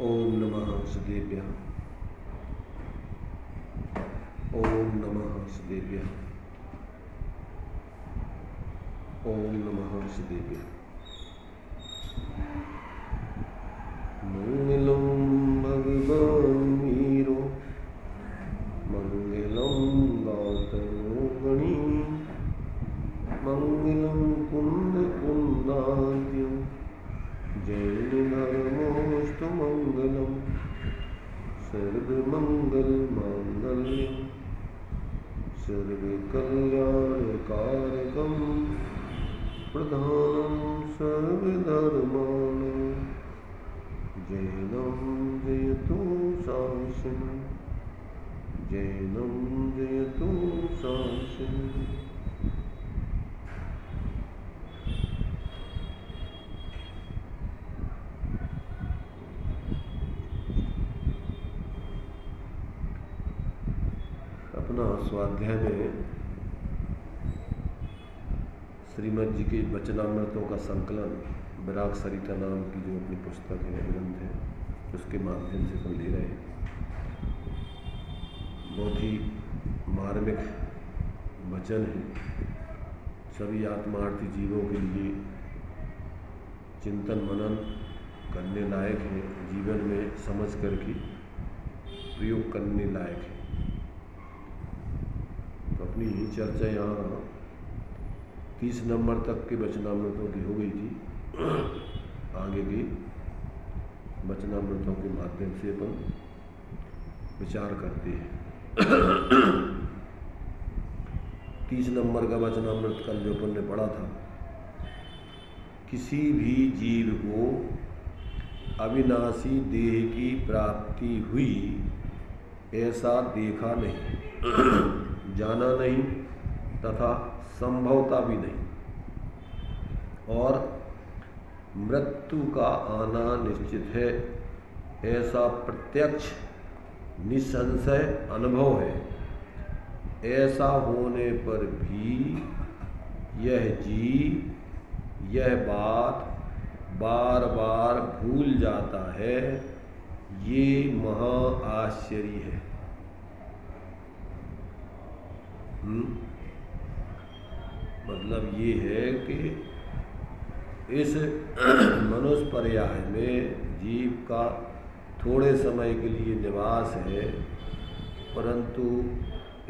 ओम नमः सदेभ्यः। ओम नमः सदेभ्यः। ओम नमः सदेभ्यः। मंगलम भगवामीरो मंगलम गातनो गणी मंगलम कुंद कुंदाद्यम जैन धर्मोस्तु मंगलम सर्वमंगल मांगल्यम सर्वकल्याणकारकम प्रधानम सर्वधर्माणां जैनं जयतु शासनं जैनं जयतु शासनं। अपना स्वाध्याय में श्रीमद जी के वचनामृतों का संकलन विराग सरिता नाम की जो अपनी पुस्तक है, ग्रंथ है, उसके माध्यम से हम ले रहे हैं। बहुत ही मार्मिक वचन है, सभी आत्मार्थी जीवों के लिए चिंतन मनन करने लायक है, जीवन में समझ करके प्रयोग करने लायक है। तो अपनी ही चर्चा यहाँ 30 नंबर तक के वचनामृतों की हो गई थी। आगे भी वचनामृतों के माध्यम से अपन विचार करते हैं। 30 नंबर का वचनामृत कल जो अपन ने पढ़ा था, किसी भी जीव को अविनाशी देह की प्राप्ति हुई ऐसा देखा नहीं, जाना नहीं तथा संभवता भी नहीं, और मृत्यु का आना निश्चित है ऐसा प्रत्यक्ष निसंशय अनुभव है। ऐसा होने पर भी यह जीव यह बात बार बार भूल जाता है, ये महा आश्चर्य है। मतलब ये है कि इस मनुष्य पर्याय में जीव का थोड़े समय के लिए निवास है, परंतु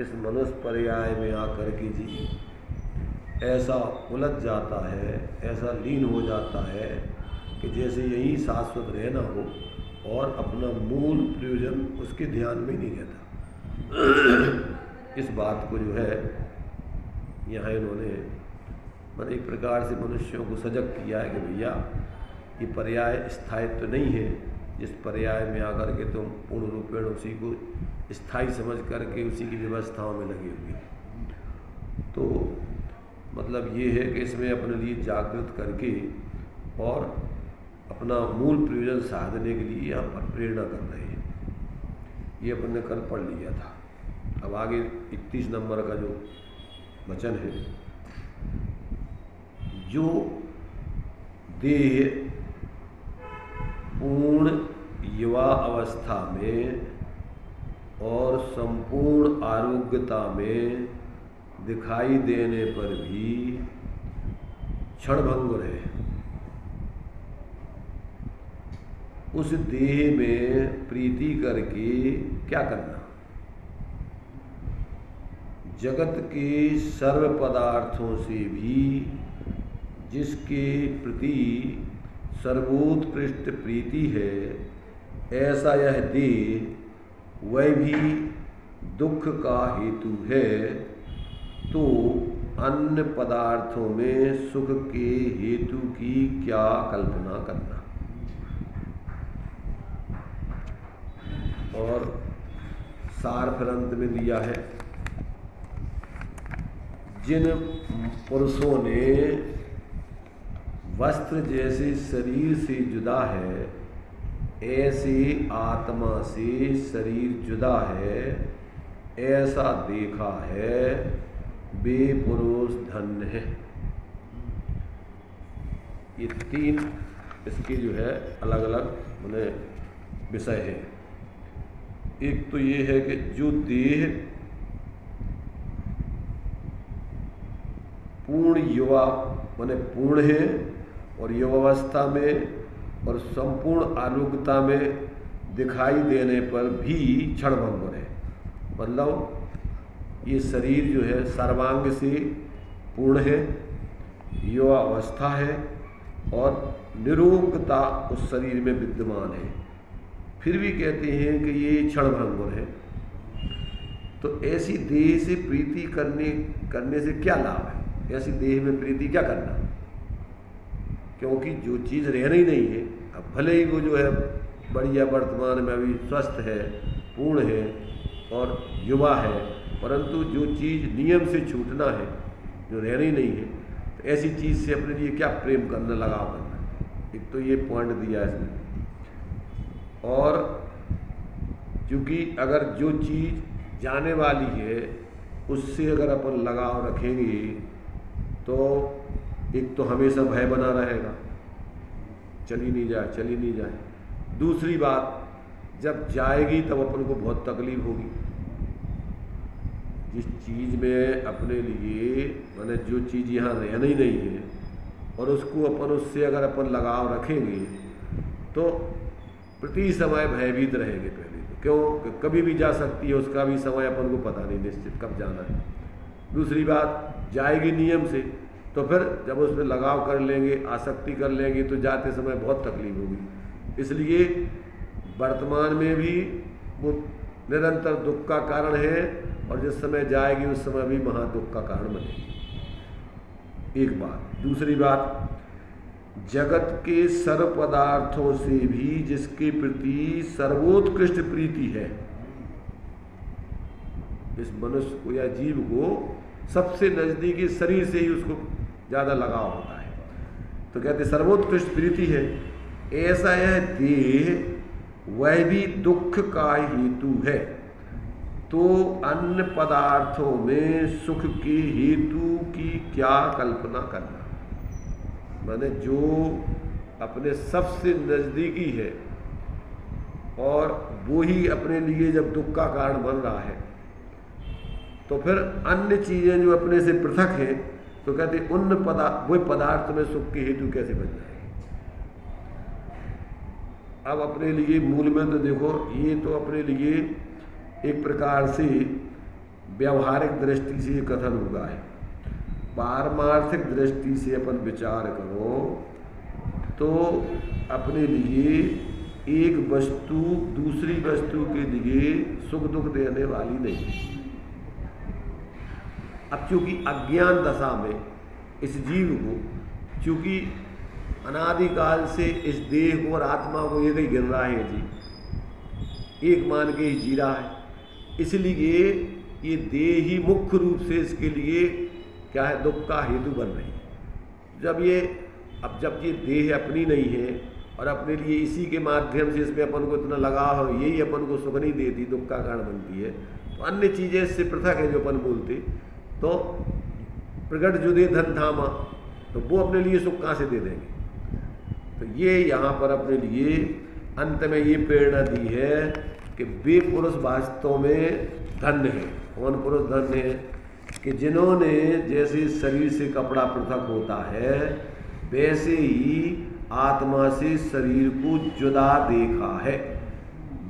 इस मनुष्य पर्याय में आकर के जीव ऐसा उलझ जाता है, ऐसा लीन हो जाता है कि जैसे यही शाश्वत रहना हो और अपना मूल प्रयोजन उसके ध्यान में नहीं रहता। इस बात को जो है यहाँ इन्होंने मतलब एक प्रकार से मनुष्यों को सजग किया है कि भैया ये पर्याय स्थायित्व नहीं है, जिस पर्याय में आकर के तुम पूर्ण रूपेण उसी को स्थायी समझ करके उसी की व्यवस्थाओं में लगे हुए। तो मतलब ये है कि इसमें अपने लिए जागृत करके और अपना मूल प्रयोजन साधने के लिए यहाँ पर प्रेरणा कर रहे हैं। ये अपन ने कल पढ़ लिया था। अब आगे 31 नंबर का जो वचन है, जो देह पूर्ण युवा अवस्था में और संपूर्ण आरोग्यता में दिखाई देने पर भी क्षणभंगुर है, उस देह में प्रीति करके क्या करना? जगत के सर्व पदार्थों से भी जिसके प्रति सर्वोत्कृष्ट प्रीति है, ऐसा यह देह वह भी दुख का हेतु है, तो अन्य पदार्थों में सुख के हेतु की क्या कल्पना करना। और सार फिर अंत में दिया है, जिन पुरुषों ने वस्त्र जैसे शरीर से जुदा है, ऐसे आत्मा से शरीर जुदा है, ऐसा देखा है, वे पुरुष धन्य है। ये तीन इसके जो है अलग अलग मैंने विषय है। एक तो ये है कि जो देह पूर्ण युवा माने पूर्ण है और युवावस्था में और संपूर्ण आरोग्यता में दिखाई देने पर भी क्षणभंगुर है। मतलब ये शरीर जो है सर्वांग से पूर्ण है, युवावस्था है और निरोगता उस शरीर में विद्यमान है, फिर भी कहते हैं कि ये क्षणभंगुर है। तो ऐसी देह से प्रीति करने से क्या लाभ है? ऐसी देह में प्रीति क्या करना? क्योंकि जो चीज़ रहनी नहीं है, अब भले ही वो जो है बढ़िया वर्तमान में अभी स्वस्थ है, पूर्ण है और युवा है, परंतु जो चीज़ नियम से छूटना है, जो रहनी नहीं है, तो ऐसी चीज़ से अपने लिए क्या प्रेम करना, लगाव करना। एक तो ये पॉइंट दिया इसमें। और क्योंकि अगर जो चीज़ जाने वाली है उससे अगर अपन लगाव रखेंगे तो एक तो हमेशा भय बना रहेगा, चली नहीं जाए। दूसरी बात, जब जाएगी तब अपन को बहुत तकलीफ होगी। जिस चीज़ में अपने लिए माने जो चीज़ यहाँ रहना ही नहीं है और उसको उससे अगर अपन लगाव रखेंगे तो प्रति समय भयभीत रहेंगे। पहले तो क्यों, कभी भी जा सकती है, उसका भी समय अपन को पता नहीं निश्चित कब जाना है। दूसरी बात, जाएगी नियम से, तो फिर जब उसमें लगाव कर लेंगे, आसक्ति कर लेंगे, तो जाते समय बहुत तकलीफ होगी। इसलिए वर्तमान में भी वो निरंतर दुख का कारण है और जिस समय जाएगी उस समय भी महा दुख का कारण बनेगी। एक बात। दूसरी बात, जगत के सर्व पदार्थों से भी जिसके प्रति सर्वोत्कृष्ट प्रीति है, इस मनुष्य को या जीव को सबसे नजदीकी शरीर से ही उसको ज्यादा लगाव होता है। तो कहते सर्वोत्कृष्ट प्रीति है। ऐसा यह देह वह भी दुख का हेतु है, तो अन्य पदार्थों में सुख के हेतु की क्या कल्पना करना। माने जो अपने सबसे नजदीकी है और वो ही अपने लिए जब दुख का कारण बन रहा है, तो फिर अन्य चीजें जो अपने से पृथक हैं, तो कहते उन वो पदार्थ में सुख के हेतु कैसे बन जाएंगे। अब अपने लिए मूल में तो देखो, ये तो अपने लिए एक प्रकार से व्यावहारिक दृष्टि से कथन हुआ है। पारमार्थिक दृष्टि से अपन विचार करो तो अपने लिए एक वस्तु दूसरी वस्तु के लिए सुख दुख देने वाली नहीं है। अब चूंकि अज्ञान दशा में इस जीव को, चूंकि अनादिकाल से इस देह को और आत्मा को एक ही गिन रहा है जी, एक मान के ही जी रहा है, इसलिए ये देह ही मुख्य रूप से इसके लिए क्या है, दुख का हेतु बन रही है। जब ये देह अपनी नहीं है और अपने लिए इसी के माध्यम से इसमें अपन को इतना लगाव है, यही अपन को सुख नहीं देती, दुख का कारण बनती है, तो अन्य चीज़ें इससे पृथक है जो अपन बोलते, तो प्रगट जो दे धन धामा, तो वो अपने लिए सुख कहाँ से दे देंगे। तो ये यहाँ पर अपने लिए अंत में ये प्रेरणा दी है कि वे पुरुष वास्तव में धन्य है। कौन पुरुष धन्य है? कि जिन्होंने जैसे शरीर से कपड़ा पृथक होता है वैसे ही आत्मा से शरीर को जुदा देखा है,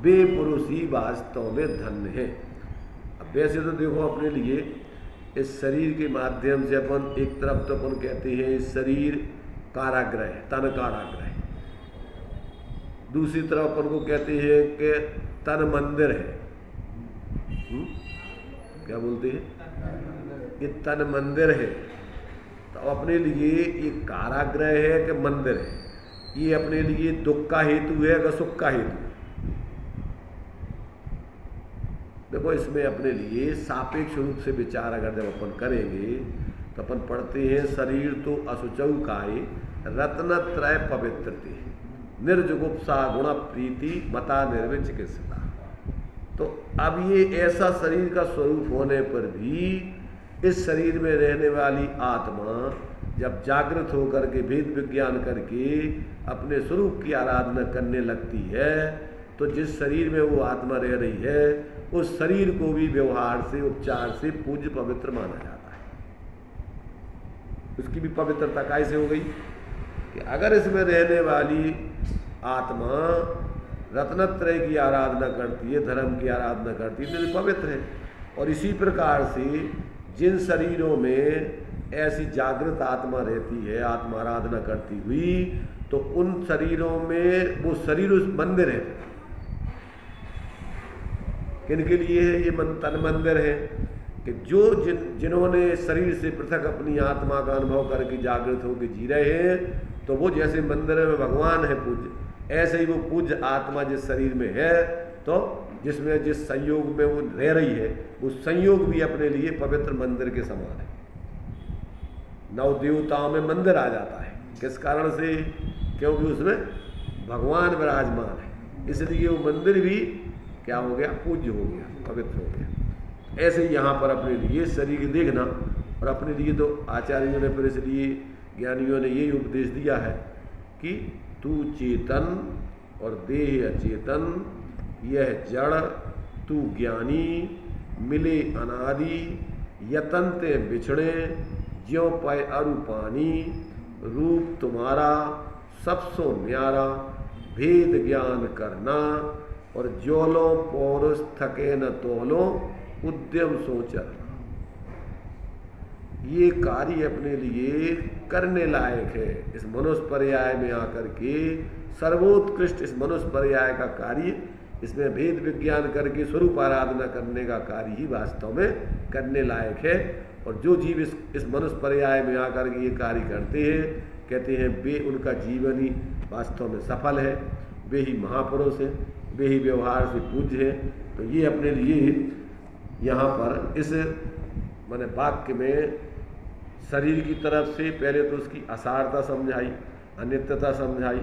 वे पुरुष ही वास्तव में धन्य है। अब वैसे तो देखो अपने लिए इस शरीर के माध्यम से अपन एक तरफ तो अपन कहते हैं शरीर कारागृह है, तन कारागृह है, दूसरी तरफ अपन को कहते हैं कि तन मंदिर है। क्या बोलते हैं? ये तन मंदिर है। तो अपने लिए ये कारागृह है कि मंदिर है, ये अपने लिए दुख का हेतु है कि सुख का हेतु है। देखो इसमें अपने लिए सापेक्ष रूप से विचार अगर जब अपन करेंगे तो अपन पढ़ते हैं शरीर तो असुचौ काये रत्नत्रय पवित्रते निर्जुगुप्सा गुण प्रीति मता निर्विचिकित्सा। तो अब ये ऐसा शरीर का स्वरूप होने पर भी इस शरीर में रहने वाली आत्मा जब जागृत होकर के भेद विज्ञान करके अपने स्वरूप की आराधना करने लगती है तो जिस शरीर में वो आत्मा रह रही है उस शरीर को भी व्यवहार से, उपचार से पूज्य पवित्र माना जाता है। उसकी भी पवित्रता कैसे हो गई कि अगर इसमें रहने वाली आत्मा रत्नत्रय की आराधना करती है, धर्म की आराधना करती है, तो पवित्र है। और इसी प्रकार से जिन शरीरों में ऐसी जागृत आत्मा रहती है, आत्मा आराधना करती हुई, तो उन शरीरों में वो शरीर उस मंदिर है। किनके लिए है ये तन मंदिर है कि जो जिन्होंने शरीर से पृथक अपनी आत्मा का अनुभव करके जागृत होकर जी रहे हैं, तो वो जैसे मंदिर में भगवान है पूज्य, ऐसे ही वो पूज्य आत्मा जिस शरीर में है, तो जिसमें जिस संयोग में वो रह रही है, वो संयोग भी अपने लिए पवित्र मंदिर के समान है। नव देवताओं में मंदिर आ जाता है। किस कारण से? क्योंकि उसमें भगवान विराजमान है, इसलिए वो मंदिर भी क्या हो गया? पूज्य हो गया, पवित्र हो गया। ऐसे ही यहाँ पर अपने लिए शरीर देखना, और अपने लिए तो आचार्यों ने फिर इसलिए ज्ञानियों ने यही उपदेश दिया है कि तू चेतन और देह अचेतन, यह जड़, तू ज्ञानी, मिले अनादि, यतनते बिछड़े, ज्यों पय अरु पानी, रूप तुम्हारा सबसो न्यारा, भेद ज्ञान करना, और जोलो पौरुष थके न तोलो, उद्यम सोचर। ये कार्य अपने लिए करने लायक है। इस मनुष्य पर्याय में आकर के सर्वोत्कृष्ट इस मनुष्य पर्याय का कार्य, इसमें भेद विज्ञान करके स्वरूप आराधना करने का कार्य ही वास्तव में करने लायक है। और जो जीव इस मनुष्य पर्याय में आकर के ये कार्य करते हैं, कहते हैं वे, उनका जीवन ही वास्तव में सफल है, वे ही महापुरुष हैं, वे ही व्यवहार से पूज्य हैं। तो ये अपने लिए यहाँ पर इस माने वाक्य में शरीर की तरफ से पहले तो उसकी असारता समझाई, अनित्यता समझाई,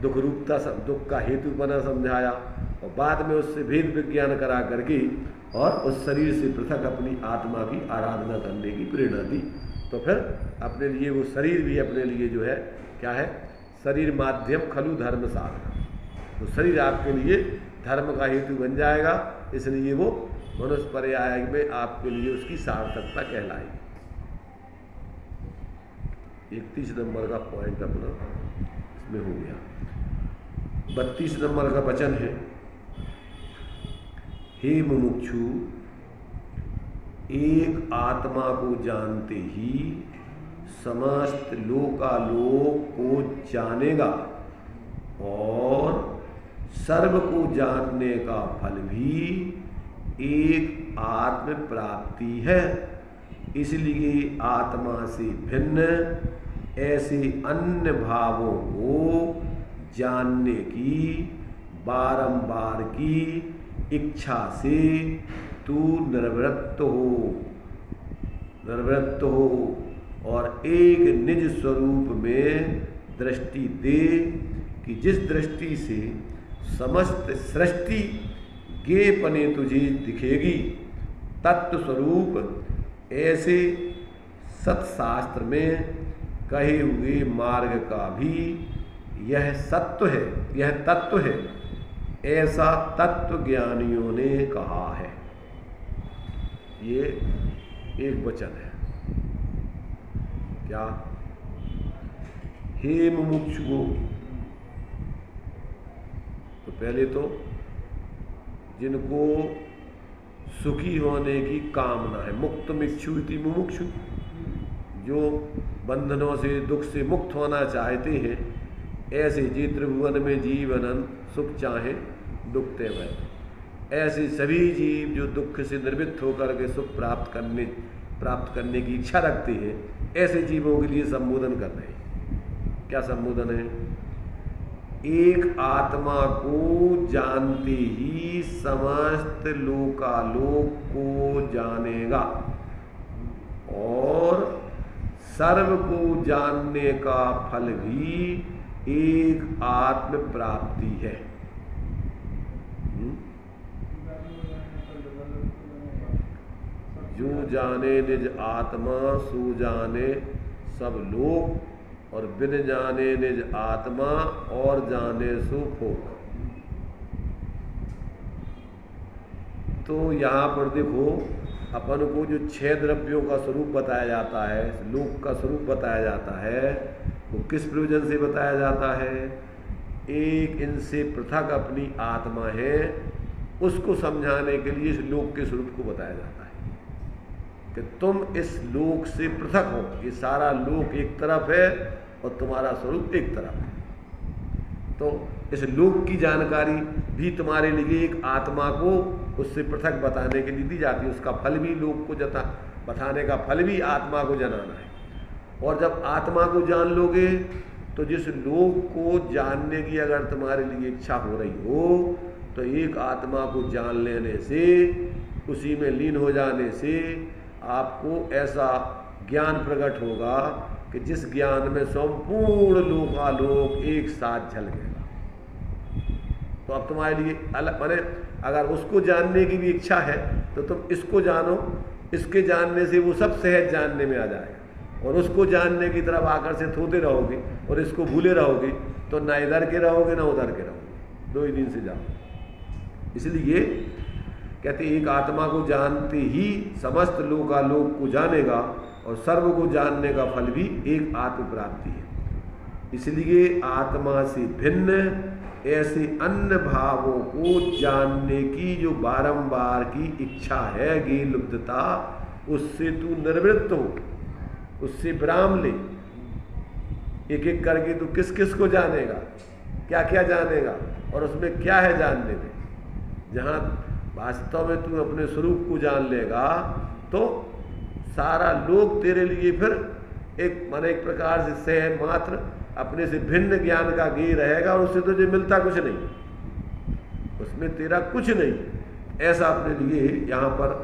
दुख रूपता, दुख का हेतुपना समझाया, और बाद में उससे भेद विज्ञान करा करके और उस शरीर से पृथक अपनी आत्मा की आराधना करने की प्रेरणा दी। तो फिर अपने लिए वो शरीर भी अपने लिए जो है क्या है? शरीर माध्यम खलु धर्म साधना। तो शरीर आपके लिए धर्म का हेतु बन जाएगा, इसलिए वो मनुष्य पर्याय में आपके लिए उसकी सार्थकता कहलाएगी। 31 नंबर का पॉइंट अपना इसमें हो गया। 32 नंबर का वचन है, हे मुमुक्षु, एक आत्मा को जानते ही समस्त लोकालोक को जानेगा, और सर्व को जानने का फल भी एक आत्म प्राप्ति है। इसलिए आत्मा से भिन्न ऐसे अन्य भावों को जानने की बारंबार की इच्छा से तू निर्वृत्त हो और एक निज स्वरूप में दृष्टि दे कि जिस दृष्टि से समस्त सृष्टि गेपने तुझे दिखेगी। तत्व स्वरूप ऐसे सत्शास्त्र में कहे हुए मार्ग का भी यह सत्य है, यह तत्व है, ऐसा तत्व ज्ञानियों ने कहा है। ये एक वचन है क्या? हे मुमुक्षुओ, तो पहले तो जिनको सुखी होने की कामना है, मुक्त मिक्षु इति मुमुक्षु, जो बंधनों से दुख से मुक्त होना चाहते हैं, ऐसे जी त्रिभुवन में जीवनन सुख चाहे दुख ते भय, ऐसे सभी जीव जो दुख से निर्वृत्त होकर के सुख प्राप्त करने की इच्छा रखते हैं, ऐसे जीवों के लिए संबोधन कर रहे हैं। क्या संबोधन है? एक आत्मा को जानते ही समस्त लोकालोक को जानेगा, और सर्व को जानने का फल भी एक आत्म प्राप्ति है। जो जाने निज आत्मा सो जाने सब लोग, और बिन जाने निज आत्मा और जाने सो भोग। तो यहाँ पर देखो अपन को जो 6 द्रव्यों का स्वरूप बताया जाता है, लोक का स्वरूप बताया जाता है, वो किस प्रयोजन से बताया जाता है? एक इनसे पृथक अपनी आत्मा है, उसको समझाने के लिए इस लोक के स्वरूप को बताया जाता है कि तुम इस लोक से पृथक हो। ये सारा लोक एक तरफ है और तुम्हारा स्वरूप एक तरफ है। तो इस लोक की जानकारी भी तुम्हारे लिए एक आत्मा को उससे पृथक बताने के लिए दी जाती है। उसका फल भी लोक को बताने का फल भी आत्मा को जनाना है। और जब आत्मा को जान लोगे तो जिस लोक को जानने की अगर तुम्हारे लिए इच्छा हो रही हो तो एक आत्मा को जान लेने से, उसी में लीन हो जाने से आपको ऐसा ज्ञान प्रकट होगा कि जिस ज्ञान में संपूर्ण लोकालोक एक साथ झलकेगा। तो अब तुम्हारे लिए अलग माने अगर उसको जानने की भी इच्छा है तो तुम इसको जानो, इसके जानने से वो सब सहज जानने में आ जाएगा। और उसको जानने की तरफ आकर्षित होते रहोगे और इसको भूले रहोगे तो ना इधर के रहोगे ना उधर के रहोगे, 2 ही दिन से जाओ। इसलिए कहते एक आत्मा को जानते ही समस्त लोकालोक को जानेगा और सर्व को जानने का फल भी एक आत्म प्राप्ति है। इसलिए आत्मा से भिन्न ऐसे अन्य भावों को जानने की जो बारंबार की इच्छा है, गे लुब्धता, उससे तू निर्वृत्त हो, उससे विराम ले। एक एक करके तू किस किस को जानेगा, क्या क्या जानेगा और उसमें क्या है जानने में। जहाँ वास्तव में तू अपने स्वरूप को जान लेगा तो सारा लोक तेरे लिए फिर एक माने एक प्रकार से सहज मात्र अपने से भिन्न ज्ञान का गेय रहेगा और उससे तुझे मिलता कुछ नहीं, उसमें तेरा कुछ नहीं। ऐसा अपने लिए यहाँ पर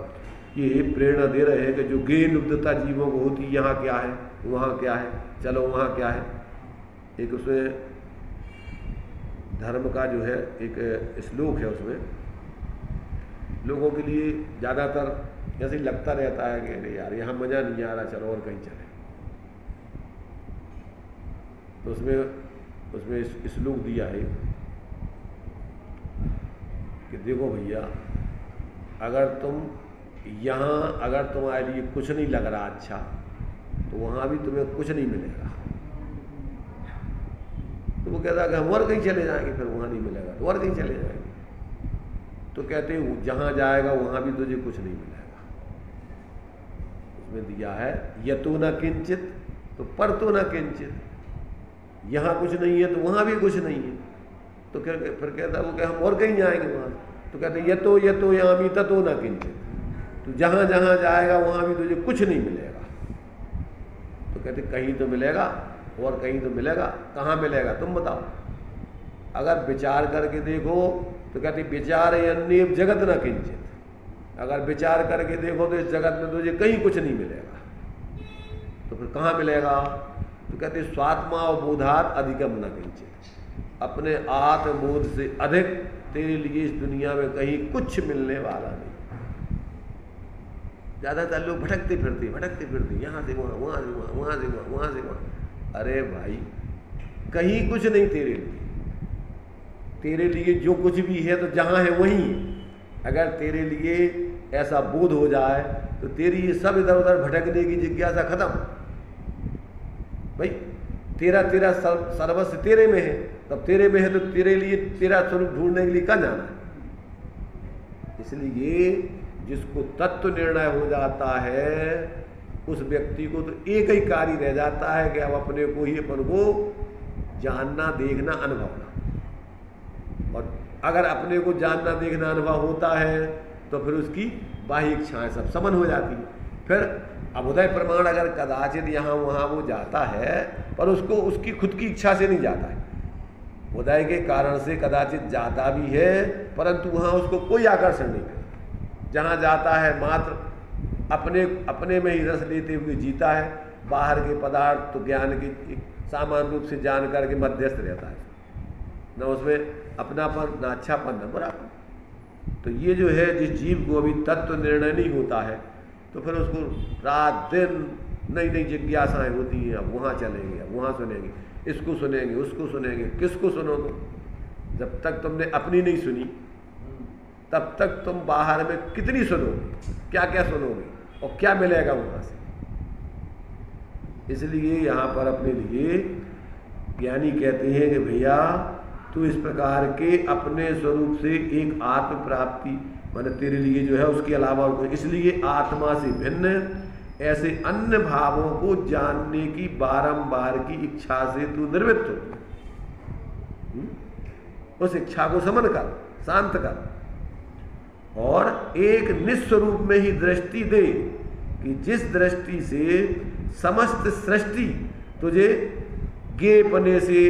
ये प्रेरणा दे रहे हैं कि जो गेय लुब्धता जीवों को होती, यहाँ क्या है, वहाँ क्या है, चलो वहाँ क्या है। एक उसमें धर्म का जो है एक श्लोक है, उसमें लोगों के लिए ज़्यादातर ऐसे ही लगता रहता है कि नहीं यार यहाँ मज़ा नहीं आ रहा, चलो और कहीं चले। तो उसमें श्लोक दिया है कि देखो भैया, अगर तुम यहाँ अगर तुम्हारे लिए कुछ नहीं लग रहा अच्छा तो वहाँ भी तुम्हें कुछ नहीं मिलेगा। तो वो कहता है कि हम और कहीं चले जाएंगे, फिर वहाँ नहीं मिलेगा तो और कहीं चले जाएंगे। तो कहते हैं जहाँ जाएगा वहाँ भी तुझे कुछ नहीं मिलेगा। उसमें दिया है यतो न किंचित तो पर तो न किंचित, यहाँ कुछ नहीं है तो वहाँ भी कुछ नहीं है। तो फिर कहता है वो कि हम और कहीं जाएंगे वहाँ। तो कहते यतो यामी ततो न किंचित, तो जहाँ जहाँ जाएगा वहाँ भी तुझे कुछ नहीं मिलेगा। तो कहते कहीं तो मिलेगा और कहीं तो मिलेगा, कहाँ मिलेगा तुम बताओ। अगर विचार करके देखो तो कहते विचार अन्य जगत न किंचित, अगर विचार करके देखो तो इस जगत में तुझे कहीं कुछ नहीं मिलेगा। तो फिर कहाँ मिलेगा? तो कहते स्वात्मा और बोधात अधिकम न किंचित, अपने आत्मबोध से अधिक तेरे लिए इस दुनिया में कहीं कुछ मिलने वाला नहीं। ज़्यादातर लोग भटकते फिरते यहाँ से वहाँ, वहाँ से वहाँ, वहाँ से वहाँ, वहाँ से वहाँ। अरे भाई कहीं कुछ नहीं तेरे लिए। तेरे लिए जो कुछ भी है तो जहाँ है वहीं है। अगर तेरे लिए ऐसा बोध हो जाए तो तेरी ये सब इधर उधर भटकने की जिज्ञासा खत्म। भाई तेरा सर्वस्व तेरे में है, तब तेरे में है तो तेरे लिए तेरा स्वरूप ढूंढने के लिए कहाँ जाना है। इसलिए जिसको तत्व निर्णय हो जाता है उस व्यक्ति को तो एक ही कार्य रह जाता है कि अब अपने को ही अपन को जानना, देखना, अनुभवना। और अगर अपने को जानना, देखना, अनुभव होता है तो फिर उसकी बाह्य इच्छाएं सब समन हो जाती है। फिर अभुदय प्रमाण अगर कदाचित यहाँ वहाँ वो जाता है पर उसको उसकी खुद की इच्छा से नहीं जाता है, उदय के कारण से कदाचित जाता भी है परंतु वहाँ उसको कोई आकर्षण नहीं करता। जहाँ जाता है मात्र अपने में ही रस लेते हुए जीता है। बाहर के पदार्थ तो ज्ञान की सामान्य रूप से जान करके मध्यस्थ रहता है, न उसमें अपनापन, न अच्छापन, न बुरापन। तो ये जो है जिस जीव को अभी तत्व निर्णय नहीं होता है तो फिर उसको रात दिन नई नई जिज्ञासाएँ होती हैं। अब वहाँ चलेंगे, अब वहाँ सुनेंगे, इसको सुनेंगे, उसको सुनेंगे। किसको सुनो तुम? जब तक तुमने अपनी नहीं सुनी तब तक तुम बाहर में कितनी सुनोगे, क्या क्या सुनोगे और क्या मिलेगा वहां से। इसलिए यहाँ पर अपने लिए ज्ञानी कहते हैं कि भैया तू इस प्रकार के अपने स्वरूप से एक आत्म प्राप्ति माने तेरे लिए जो है उसके अलावा और कोई, इसलिए आत्मा से भिन्न ऐसे अन्य भावों को जानने की बारंबार की इच्छा से तू निर्वृत्त हो। उस इच्छा को समन कर, शांत कर और एक निस्वरूप में ही दृष्टि दे कि जिस दृष्टि से समस्त सृष्टि तुझे ज्ञेयपने से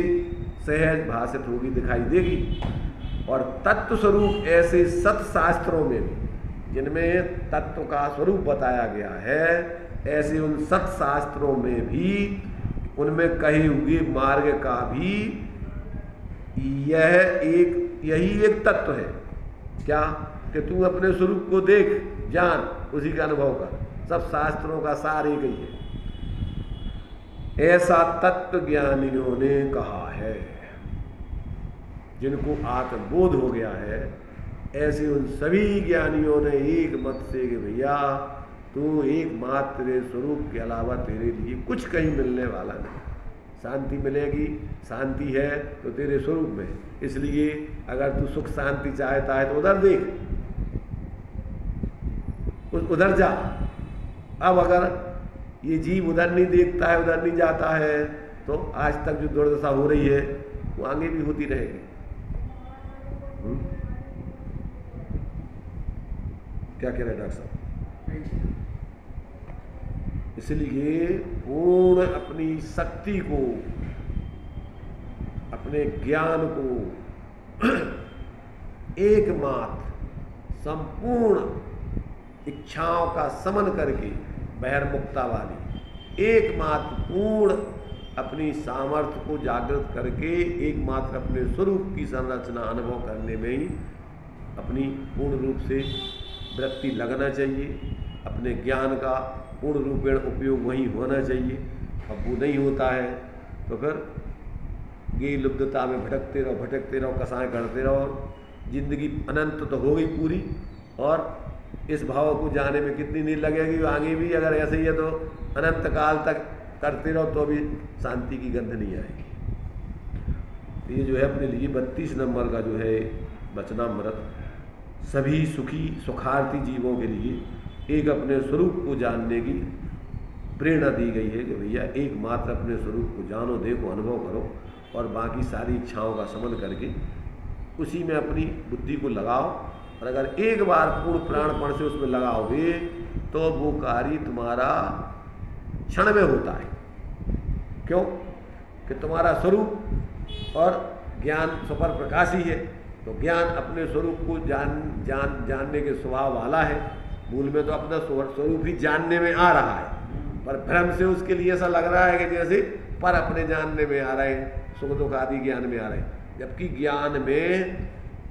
सहज भाषित होगी, दिखाई देगी। और तत्व स्वरूप ऐसे सत्शास्त्रों में भी जिनमें तत्व का स्वरूप बताया गया है, ऐसे उन सत्शास्त्रों में भी उनमें कहे हुए मार्ग का भी यही एक तत्व है। क्या कि तू अपने स्वरूप को देख, जान, उसी का अनुभव कर। सब शास्त्रों का सार एक ही है। ऐसा तत्व ज्ञानियों ने कहा है। जिनको आत्मबोध हो गया है, ऐसे उन सभी ज्ञानियों ने एक मत से कि भैया तू एकमात्र तेरे स्वरूप के अलावा तेरे लिए कुछ कहीं मिलने वाला नहीं। शांति मिलेगी, शांति है तो तेरे स्वरूप में। इसलिए अगर तू सुख शांति चाहता है तो उधर देख, उधर जा। अब अगर ये जीव उधर नहीं देखता है, उधर नहीं जाता है, तो आज तक जो दुर्दशा हो रही है वो आगे भी होती रहेगी। क्या कह रहे हैं डॉक्टर साहब? इसलिए पूर्ण अपनी शक्ति को, अपने ज्ञान को एकमात्र संपूर्ण इच्छाओं का समन करके बहिर्मुखता वाली एकमात्र पूर्ण अपनी सामर्थ्य को जागृत करके एकमात्र अपने स्वरूप की संरचना अनुभव करने में ही अपनी पूर्ण रूप से वृत्ति लगना चाहिए। अपने ज्ञान का पूर्ण रूपेण उपयोग वहीं होना चाहिए। अब वो नहीं होता है तो फिर ये लुब्धता में भटकते रहो, कसाएं करते रहो। जिंदगी अनंत तो हो गई पूरी, और इस भाव को जाने में कितनी देर लगेगी। आगे भी अगर ऐसे ही है तो अनंत काल तक करते रहो तो भी शांति की गंध नहीं आएगी। तो ये जो है अपने लिए 32 नंबर का जो है वचनामृत सभी सुखी सुखार्थी जीवों के लिए एक अपने स्वरूप को जानने की प्रेरणा दी गई है कि भैया एकमात्र अपने स्वरूप को जानो, देखो, अनुभव करो और बाकी सारी इच्छाओं का समन करके उसी में अपनी बुद्धि को लगाओ। और अगर एक बार पूर्ण प्राणपण से उसमें लगाओगे तो वो कार्य तुम्हारा क्षण में होता है। क्यों कि तुम्हारा स्वरूप और ज्ञान सुपर प्रकाशी है, तो ज्ञान अपने स्वरूप को जानने के स्वभाव वाला है। मूल में तो अपना स्वरूप ही जानने में आ रहा है, पर भ्रम से उसके लिए ऐसा लग रहा है कि जैसे पर अपने जानने में आ रहे हैं, सुख दुख आदि ज्ञान में आ रहे हैं। जबकि ज्ञान में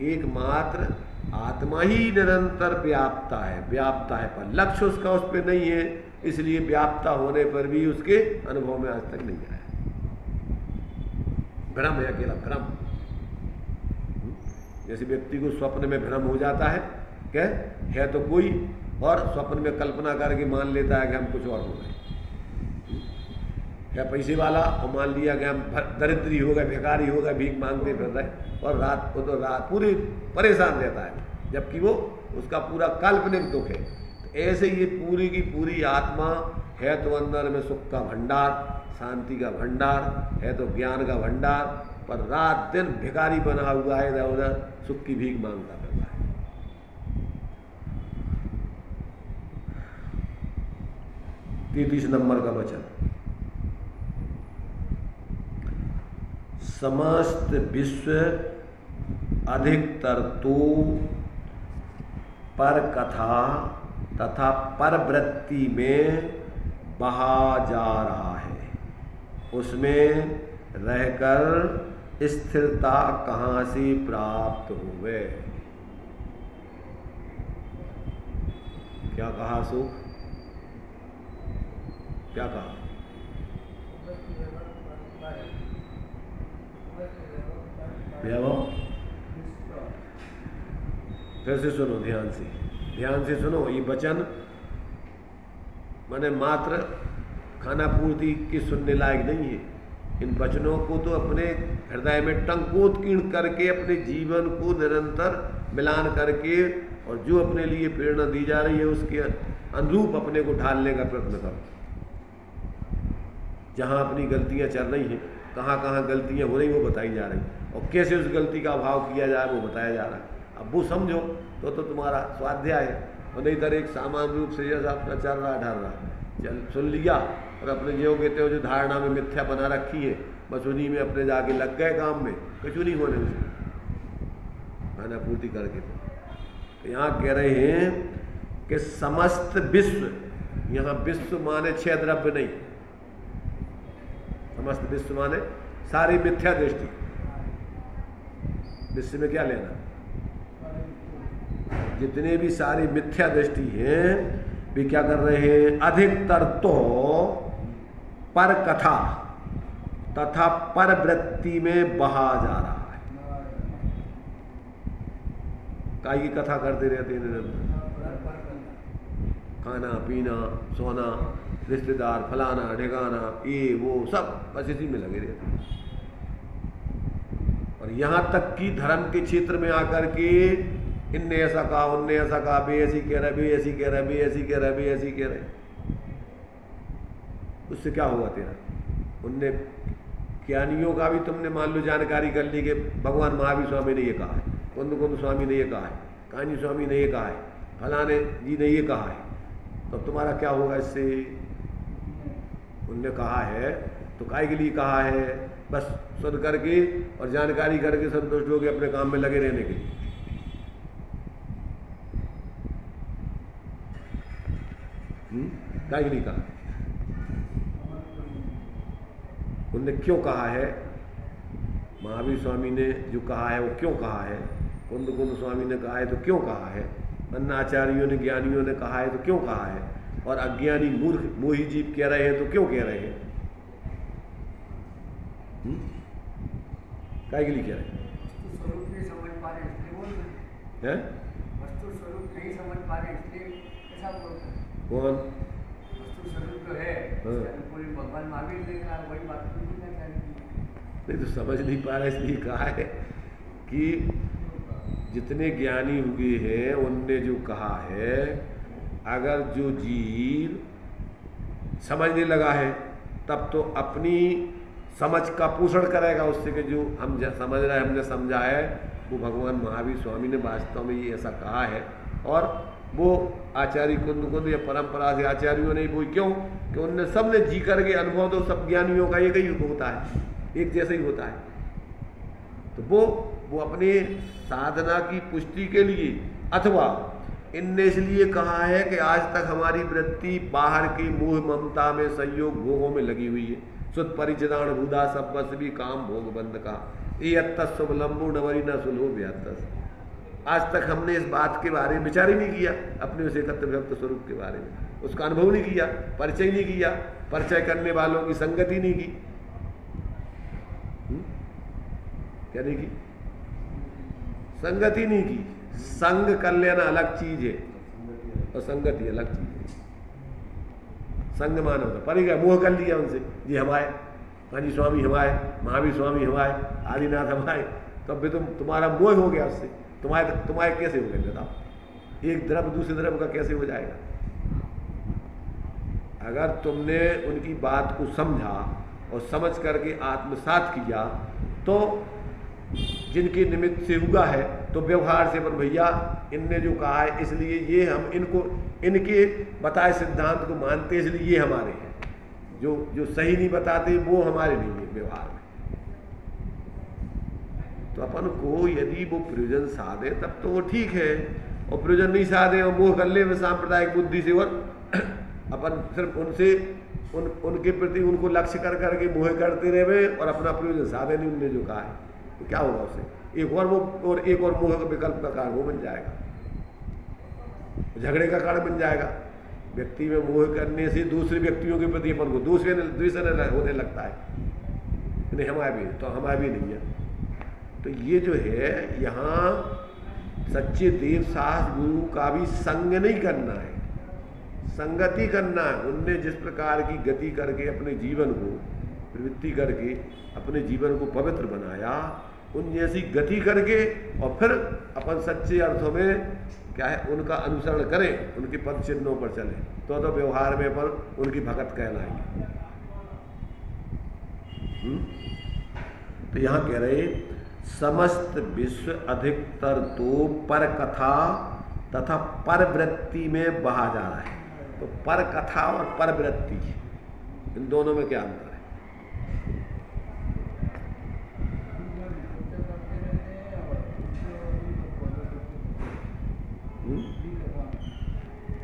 एकमात्र आत्मा ही निरंतर व्याप्ता है, पर लक्ष्य उसका उस पर नहीं है। इसलिए व्याप्ता होने पर भी उसके अनुभव में आज तक नहीं आया। भ्रम है, अकेला भ्रम। जैसे व्यक्ति को स्वप्न में भ्रम हो जाता है, क्या है तो कोई और स्वप्न में कल्पना करके मान लेता है कि हम कुछ और हो गए, क्या पैसे वाला, और मान लिया कि हम दरिद्री हो गए, भिखारी हो गए, भीख मांगते फिर रहे, और रात को तो रात पूरी परेशान रहता है, जबकि वो उसका पूरा काल्पनिक दुख है। तो ऐसे ये पूरी की पूरी आत्मा है तो अंदर में सुख का भंडार, शांति का भंडार है, तो ज्ञान का भंडार, पर रात दिन भिखारी बना हुआ है, इधर उधर सुख की भीख मांगता रहता है। 33 नंबर का वचन, समस्त विश्व अधिकतर तो पर कथा तथा परवृत्ति में बहा जा रहा है, उसमें रहकर स्थिरता कहाँ से प्राप्त हुए। क्या कहा सुख, क्या कहा? फिर से सुनो ध्यान से सुनो। ये वचन माने मात्र खाना पूर्ति की सुनने लायक नहीं है। इन वचनों को तो अपने हृदय में टंकोत्कीर्ण करके अपने जीवन को निरंतर मिलान करके और जो अपने लिए प्रेरणा दी जा रही है उसके अनुरूप अपने को ढालने का प्रयत्न करो। जहाँ अपनी गलतियाँ चल रही हैं, कहाँ कहाँ गलतियाँ हो रही वो बताई जा रही और कैसे उस गलती का अभाव किया जाए वो बताया जा रहा है। अब वो समझो तो तुम्हारा स्वाध्याय है। और नहीं तर एक सामान्य रूप से जैसा अपना चल रहा ढल रहा चल सुन लिया और अपने जो कहते हो जो धारणा में मिथ्या बना रखी है बस उन्हीं में अपने जाके लग गए काम में, कुछ नहीं होने उसे खाना पूर्ति करके। तो यहाँ कह रहे हैं कि समस्त विश्व, यहाँ विश्व माने 6 द्रव्य नहीं, समस्त विश्व माने सारी मिथ्या दृष्टि। विश्व में क्या लेना, जितने भी सारी मिथ्या दृष्टि हैं वे क्या कर रहे हैं, अधिकतर तो पर कथा तथा पर वृत्ति में बहा जा रहा है। काय की कथा करते रहते हैं निरंतर, खाना पीना सोना रिश्तेदार फलाना ढिकाना ये वो सब बस इसी में लगे रहते हैं। और यहाँ तक कि धर्म के क्षेत्र में आकर के इनने ऐसा कहा उनने ऐसा कहा, बे ऐसी कह रहे बे ऐसी कह रहे बे ऐसी कह रहे बे ऐसी कह रहे, उससे क्या होगा तेरा? उनने ज्ञानियों का भी तुमने मान लो जानकारी कर ली कि भगवान महावीर स्वामी ने ये कहा है, कुंद स्वामी ने ये कहा है, कान्ही स्वामी ने ये कहा है, फलाने जी ने ये कहा है, तो तुम्हारा क्या होगा इससे? उनने कहा है तो काय के लिए कहा है? बस सुन करके और जानकारी करके संतुष्ट हो गए अपने काम में लगे रहने के लिए। काय के लिए कहा? उनने क्यों कहा है? महावीर स्वामी ने जो कहा है वो क्यों कहा है? कुंद स्वामी ने कहा है तो क्यों कहा है? अन्य आचार्यों ने ज्ञानियों ने कहा है तो क्यों कहा है? और अज्ञानी मूर्ख मोही जीव कह रहे हैं तो क्यों कह रहे हैं? काय के लिए कह रहे हैं? स्वरूप नहीं समझ पा रहे इसलिए बोल रहे हैं। वस्तु स्वरूप नहीं समझ पा रहे इसलिए ऐसा बोल रहे हैं। कौन? वस्तु स्वरूप जो है पूरी भगवान महावीर ने कहा वही बात पूछना चाहिए। नहीं तो समझ नहीं पा रहा इसलिए कहा है कि जितने ज्ञानी हुए हैं उनने जो कहा है, अगर जो जीव समझने लगा है तब तो अपनी समझ का पोषण करेगा उससे कि जो हम समझ रहे हैं हमने समझा है वो भगवान महावीर स्वामी ने वास्तव में ये ऐसा कहा है। और वो आचार्य कुंद या परंपरा से आचार्यों ने वो क्यों कि उनने सबने जी करके अनुभव तो सब ज्ञानियों का एक ही होता है, एक जैसा ही होता है। तो वो अपने साधना की पुष्टि के लिए अथवा इनने इसलिए कहा है कि आज तक हमारी वृत्ति बाहर की मोह ममता में संयोग भोगों में लगी हुई है। सुत परिचिदान भूदा सब बस भी काम भोग बंद का ये शुभ लंबू नवरी न सुलहो व्यातस। आज तक हमने इस बात के बारे में विचार ही नहीं किया, अपने उस एकत्र व्यक्त स्वरूप के बारे में उसका अनुभव नहीं किया, परिचय नहीं किया, परिचय करने वालों की संगति नहीं की। क्या नहीं की? संगति नहीं की। संग कर लेना अलग चीज है और संगति अलग चीज है। संग मानो तो परी गया, मोह कर लिया उनसे, जी हमारे कान्ही स्वामी हमारे, महावीर स्वामी हमारे, आदिनाथ हमारे, तब भी तुम्हारा मोह हो गया उससे। तुम्हारे कैसे हो गए बताओ? एक द्रव्य दूसरे द्रव्य का कैसे हो जाएगा? अगर तुमने उनकी बात को समझा और समझ करके आत्मसात किया तो जिनके निमित्त से हुआ है तो व्यवहार से पर भैया इनने जो कहा है इसलिए ये हम इनको इनके बताए सिद्धांत को मानते इसलिए ये हमारे हैं, जो सही नहीं बताते वो हमारे नहीं है व्यवहार में। तो अपन को यदि वो प्रयोजन साधे तब तो वो ठीक है, और प्रयोजन नहीं साधे और मोह कर ले वे सांप्रदायिक बुद्धि से और अपन सिर्फ उनसे उनके प्रति उनको लक्ष्य कर करके मोह करते रहे और अपना प्रयोजन साधे नहीं उनने जो कहा है, तो क्या होगा उससे? एक और मोह का विकल्प का कारण वो बन जाएगा, झगड़े का कारण बन जाएगा। व्यक्ति में मोह करने से दूसरे व्यक्तियों के प्रति अपन को द्वेष होने लगता है, नहीं हमारा भी तो हमारा भी नहीं है। तो ये जो है यहाँ सच्चे देव साहस गुरु का भी संग नहीं करना है, संगति करना है। उनने जिस प्रकार की गति करके अपने जीवन को प्रवृत्ति करके अपने जीवन को पवित्र बनाया, उन जैसी गति करके और फिर अपन सच्चे अर्थों में क्या है उनका अनुसरण करें, उनके पद चिन्हों पर चले, तो व्यवहार में अपन उनकी भगत कहलाएंगे। तो यहाँ कह रहे समस्त विश्व अधिकतर तो पर कथा तथा पर वृत्ति में बहा जा रहा है। तो पर कथा और पर वृत्ति, इन दोनों में क्या अंतर है?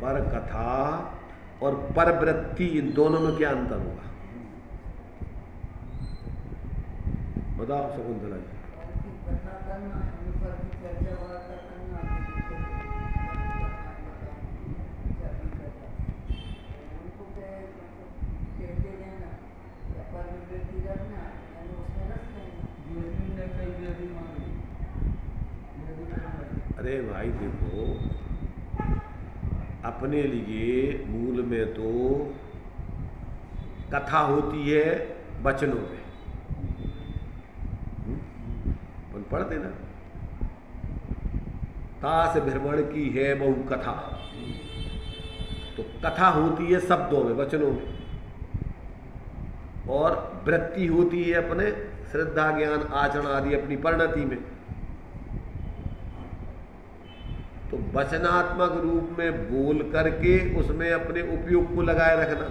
पर कथा और पर वृत्ति, इन दोनों में क्या अंतर होगा? बताओ शकुंतला जी। अरे भाई देखो, अपने लिए मूल में तो कथा होती है वचनों में, पढ़ देना, तास भ्रमण की है बहु कथा, तो कथा होती है शब्दों में, वचनों में, और वृत्ति होती है अपने श्रद्धा ज्ञान आचरण आदि अपनी परिणति में। तो वचनात्मक रूप में बोल करके उसमें अपने उपयोग को लगाए रखना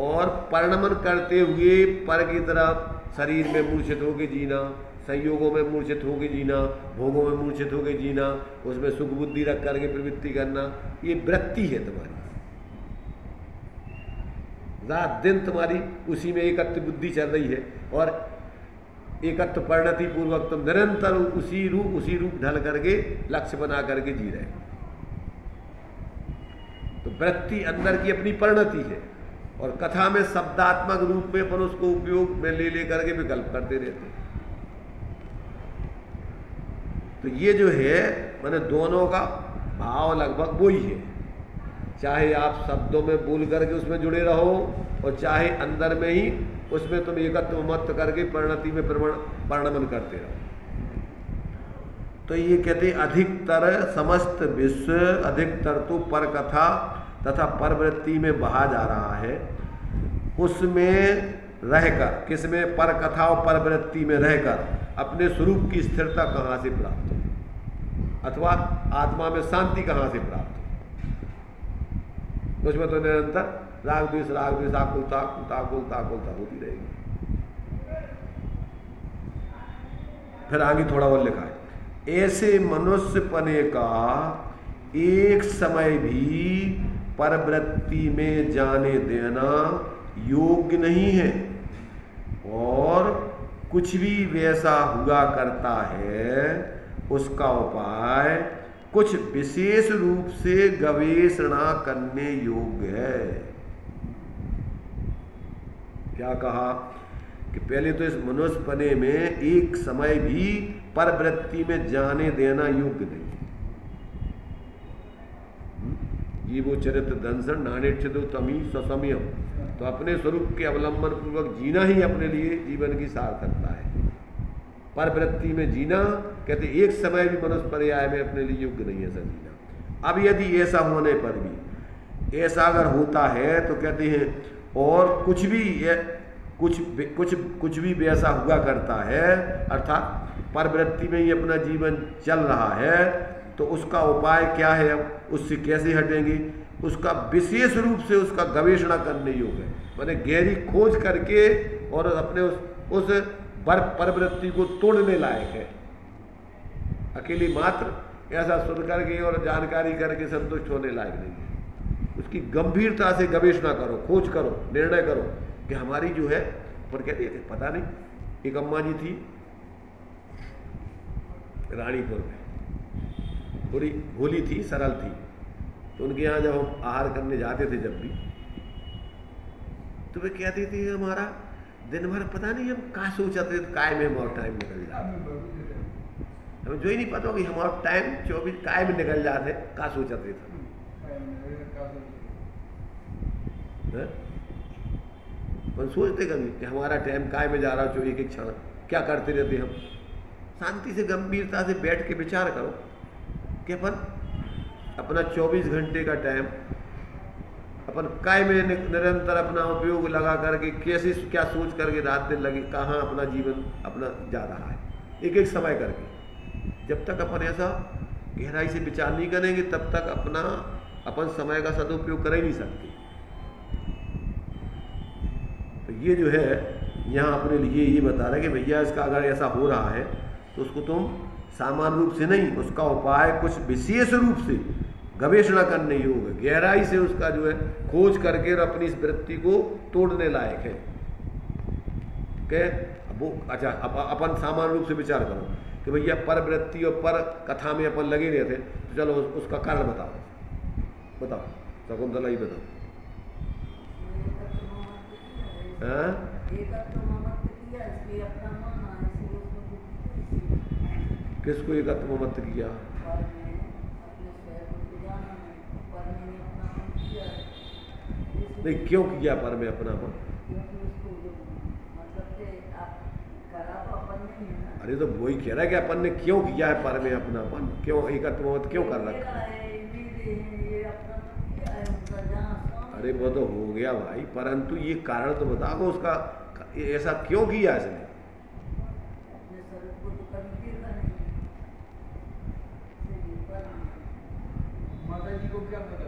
और परिणमन करते हुए पर की तरफ शरीर में मूर्छित होकर जीना, संयोगों में मूर्छित होकर जीना, भोगों में मूर्छित होकर जीना, उसमें सुख बुद्धि रख करके प्रवृत्ति करना, ये वृत्ति है तुम्हारी। रात दिन तुम्हारी उसी में एकत्व बुद्धि चल रही है और एकत्व परिणति पूर्वक तुम निरंतर उसी रूप ढल करके लक्ष्य बना करके जी रहे। तो वृत्ति अंदर की अपनी परिणति है और कथा में शब्दात्मक रूप में अपन उसको उपयोग में ले करके विकल्प करते रहते हैं। तो ये जो है मैंने दोनों का भाव लगभग वही है, चाहे आप शब्दों में बोल करके उसमें जुड़े रहो और चाहे अंदर में ही उसमें तुम एकत्व मत करके परिणति में परिणमन करते रहो। तो ये कहते अधिकतर समस्त विश्व अधिकतर तो पर कथा तथा पर वृत्ति में बहा जा रहा है, उसमें रहकर, किसमें? पर कथा और पर वृत्ति में रहकर अपने स्वरूप की स्थिरता कहाँ से प्राप्त हो अथवा आत्मा में शांति कहाँ से प्राप्त हो? उसमें तो निरंतर राग द्वेष आकुलता होती रहेगी। फिर आगे थोड़ा और लिखा है, ऐसे मनुष्य पने का एक समय भी परवृत्ति में जाने देना योग्य नहीं है और कुछ भी वैसा हुआ करता है उसका उपाय कुछ विशेष रूप से गवेषणा करने योग्य है। क्या कहा कि पहले तो इस मनुष्य पने में एक समय भी परवृत्ति में जाने देना योग्य नहीं। ये वो चरित्र दंसन नानेक्षितो तमी ससमयम, तो अपने स्वरूप के अवलंबन पूर्वक जीना ही अपने लिए जीवन की सार्थकता है। परवृत्ति में जीना कहते एक समय भी मनुष्य पर्याय में अपने लिए योग्य नहीं है ऐसा जीना। अब यदि ऐसा होने पर भी, ऐसा अगर होता है तो कहते हैं और कुछ भी वैसा हुआ करता है, अर्थात परवृत्ति में ही अपना जीवन चल रहा है, तो उसका उपाय क्या है? अब उससे कैसे हटेंगे? उसका विशेष रूप से उसका गवेषणा करने योग्य है, माने गहरी खोज करके और अपने उस परवृत्ति को तोड़ने लायक है। अकेली मात्र ऐसा सुन करके और जानकारी करके संतुष्ट होने लायक नहीं है। उसकी गंभीरता से गवेषणा करो, खोज करो, निर्णय करो कि हमारी जो है, पर कहते हैं पता नहीं, एक अम्मा जी थी रानीपुर में, थोड़ी भोली थी, सरल थी, तो उनके यहाँ जब हम आहार करने जाते थे जब भी, तो वे कहती थी हमारा दिन भर पता नहीं हम कहाँ सोचते थे, काय में बहुत टाइम निकल जाता। हमें जो ही नहीं पता कि हमारा टाइम 24 काय में निकल जाते का सोचते थे। अपन सोचते कभी कि हमारा टाइम काय में जा रहा हो, एक एक क्षण क्या करते रहते हम। शांति से गंभीरता से बैठ के विचार करो कि अपन अपना 24 घंटे का टाइम अपन काय में निरंतर अपना उपयोग लगा करके कैसे क्या सोच करके रात दिन लगे कहाँ अपना जीवन अपना जा रहा है, एक एक समय करके। जब तक अपन ऐसा गहराई से विचार नहीं करेंगे तब तक अपन समय का सदुपयोग कर ही नहीं सकते। तो ये जो है यहाँ अपने लिए ये बता रहा है कि भैया इसका अगर ऐसा हो रहा है तो उसको तुम सामान्य रूप से नहीं, उसका उपाय कुछ विशेष रूप से गवेषणा करने योग्य, गहराई से उसका जो है खोज करके और अपनी इस वृत्ति को तोड़ने लायक है। के वो अच्छा अपन सामान्य रूप से विचार करो कि भैया पर वृत्ति और पर कथा में अपन लगे रहे थे, तो चलो उसका कारण बताओ शकुंतला ही बताओ। किसको एकत्व मत किया? नहीं, क्यों किया पर में अपनापन? अरे तो वही कह रहा है कि अपन ने क्यों किया है पर में अपनापन, क्यों एकत्व मत क्यों कर रखा? अरे वो तो हो गया भाई, परंतु ये कारण तो बताओ उसका, ऐसा क्यों किया इसने? माता जी को क्या पता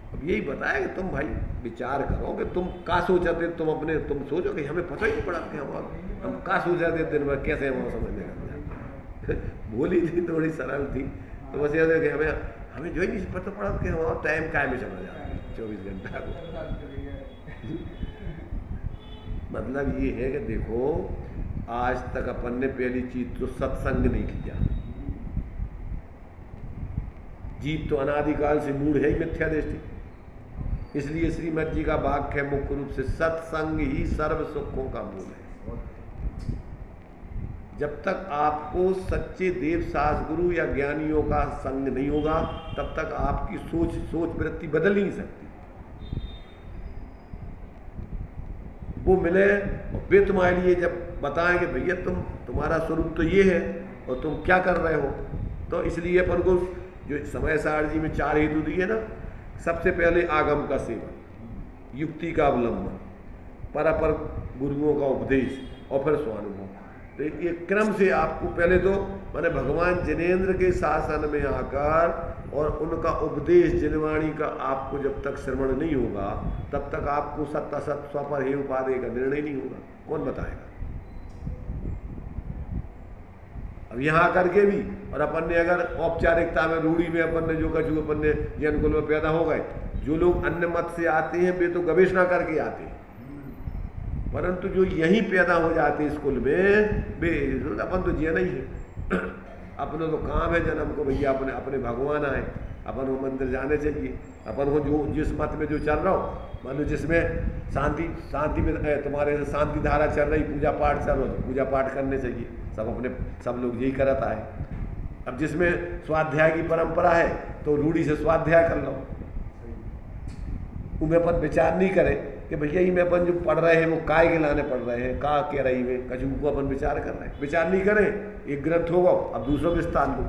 अब यही बताया कि तुम भाई विचार करो कि तुम का सोचते, तुम सोचो कि हमें पता ही नहीं पड़ा कि हम का सोचते दिन भर, कैसे हम समझने लगे। बोली थी थोड़ी सरल थी, तो बस याद है कि हमें जो ही नहीं पता पड़ा कि हमारा टाइम काय में चला जाता है 24 घंटा को। मतलब ये है कि देखो आज तक अपन ने पहली चीज तो सत्संग नहीं किया। जीव तो अनादिकाल से मूढ़ है ही मिथ्या दृष्टि, इसलिए श्रीमद जी का वाक्य है मुख्य रूप से सत्संग ही सर्व सुखों का मूल है। जब तक आपको सच्चे देव सास गुरु या ज्ञानियों का संग नहीं होगा तब तक आपकी सोच वृत्ति बदल नहीं सकती। वो मिले और वे तुम्हारे लिए जब बताएं कि भैया तुम्हारा स्वरूप तो ये है और तुम क्या कर रहे हो, तो इसलिए अपन को जो समय सारणी में 4 हेतु दिए ना, सबसे पहले आगम का सेवन, युक्ति का अवलंबन, पर गुरुओं का उपदेश और फिर स्वानुभव। तो ये क्रम से आपको पहले तो माने भगवान जिनेंद्र के शासन में आकर और उनका उपदेश जिनवाणी का आपको जब तक श्रवण नहीं होगा तब तक आपको सत्य असत स्वपर हे उपादेय का निर्णय नहीं होगा। कौन बताएगा? अब यहाँ करके भी और अपन ने अगर औपचारिकता में रूढ़ी में अपन ने जो कछु अपन ने जैन कुल में पैदा हो गए, जो लोग अन्य मत से आते हैं वे तो गवेषणा करके आते हैं, परंतु जो यहीं पैदा हो जाते हैं स्कूल में वे अपन तो जिया नहीं है। अपना तो काम है जन्म को भैया अपने भगवान आए, अपन को मंदिर जाने चाहिए, अपन को जो जिस मत में जो चल रहा हो, मान लो जिसमें शांति में तुम्हारे शांति धारा चल रही, पूजा पाठ चल रहा हो तो पूजा पाठ करने चाहिए, सब लोग यही करता है। अब जिसमें स्वाध्याय की परंपरा है तो रूढ़ी से स्वाध्याय कर लो, उनमें अपन विचार नहीं करें कि भैया ही में अपन जो पढ़ रहे हैं वो काय के लाने पढ़ रहे हैं, का कह रही है कछु को अपन विचार कर रहे हैं। विचार नहीं करें, एक ग्रंथ होगा अब दूसरों को विस्तार लो,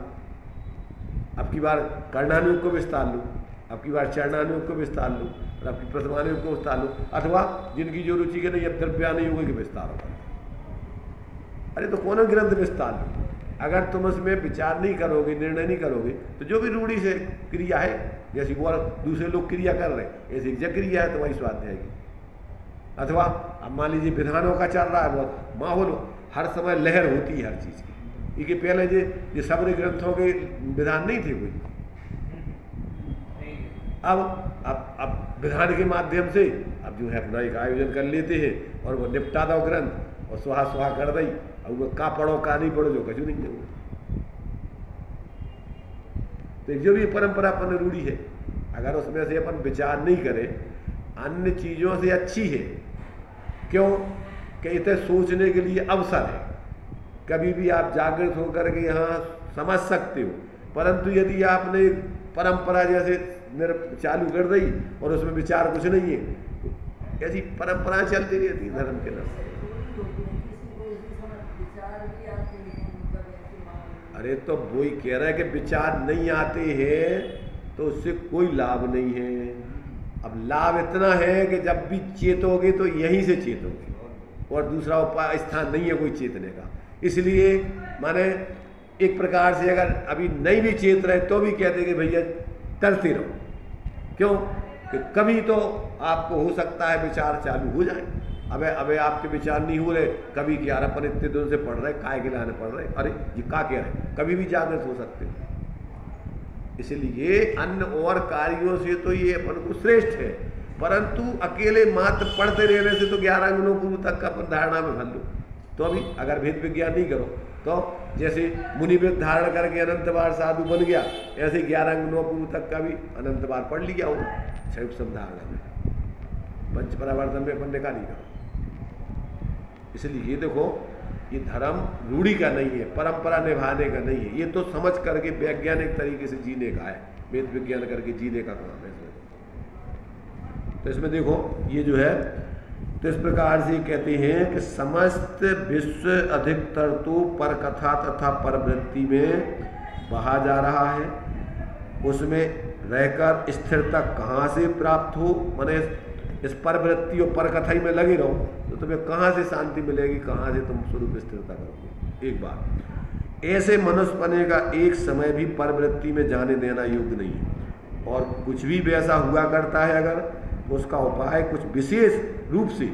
अब की बार कर्णानुयोग को विस्तार लो, अब की बार चरणानुयोग को विस्तार लो, और आपकी प्रथमानुयोग को विस्तार लो, अथवा जिनकी जो रुचि के नहीं अब द्रव्यानुयोग के विस्तार होगा। अरे तो कौन ग्रंथ विस्तार लो? अगर तुम उसमें विचार नहीं करोगे, निर्णय नहीं करोगे, तो जो भी रूढ़ी से क्रिया है, जैसी वो दूसरे लोग क्रिया कर रहे हैं ऐसी जग क्रिया है तुम्हारी स्वाध्याय की। अथवा अब मान लीजिए विधानों का चल रहा है बहुत माहौल, हर समय लहर होती है हर चीज़ की, ये पहले ये सबरे ग्रंथों के विधान नहीं थे कोई, अब विधान के माध्यम से अब जो है अपना एक आयोजन कर लेते हैं और वो निपटा दो ग्रंथ और सुहा कर दई, अब वो का पढ़ो का नहीं पढ़ो जो कछु नहीं है। तो जो भी परंपरा अपन रूढ़ी है अगर उसमें से अपन विचार नहीं करें, अन्य चीज़ों से अच्छी है। क्यों? कि इसे सोचने के लिए अवसर है, कभी भी आप जागृत होकर के यहाँ समझ सकते हो। परंतु यदि आपने परंपरा जैसे चालू कर दी और उसमें विचार कुछ नहीं है, तो ऐसी परंपराएं चलती रहती धर्म के नाम। अरे तो वही कह रहा है कि विचार नहीं आते हैं तो उससे कोई लाभ नहीं है। अब लाभ इतना है कि जब भी चेतोगे तो यहीं से चेतोगे, और दूसरा उपाय स्थान नहीं है कोई चेतने का। इसलिए माने एक प्रकार से अगर अभी नहीं भी चेत रहे तो भी कहते कि भैया करते रहो। क्यों कि कभी तो आपको हो सकता है विचार चालू हो जाए। अबे आपके विचार नहीं हो रहे, कभी क्या अपन इतने दिन से पढ़ रहे, काय के लाने पढ़ रहे, अरे ये क्या कह रहे, कभी भी जागृत हो सकते हो। इसलिए अन्य और कार्यों से तो ये अपन को श्रेष्ठ है, परंतु अकेले मात्र पढ़ते रहने से तो 11 अंगों पूर्व तक का अपन धारणा में भर लो। तो अभी अगर भेद विज्ञान नहीं करो तो जैसे मुनिवेद धारण करके अनंत बार साधु बन गया, ऐसे 11 अंगों पूर्व तक का भी अनंत बार पढ़ लिया हो क्षय धारणा में, पंच परावर्तन में अपन निकाली का। इसलिए ये देखो, ये धर्म रूढ़ी का नहीं है, परंपरा निभाने का नहीं है, ये तो समझ करके वैज्ञानिक तरीके से जीने का है, वेद विज्ञान करके जीने का काम है इसमें। तो इसमें देखो ये जो है, तो इस प्रकार से कहते हैं कि समस्त विश्व अधिकतर तो पर कथा तथा परवृत्ति में बहा जा रहा है, उसमें रहकर स्थिरता कहाँ से प्राप्त हो। माने इस परवृत्ति और पर कथा ही में लगे रहो तो तुम्हें कहाँ से शांति मिलेगी, कहाँ से तुम स्वरूप स्थिरता करोगे। एक बात, ऐसे मनुष्य बने का एक समय भी परवृत्ति में जाने देना योग्य नहीं है, और कुछ भी वैसा हुआ करता है अगर, तो उसका उपाय कुछ विशेष रूप से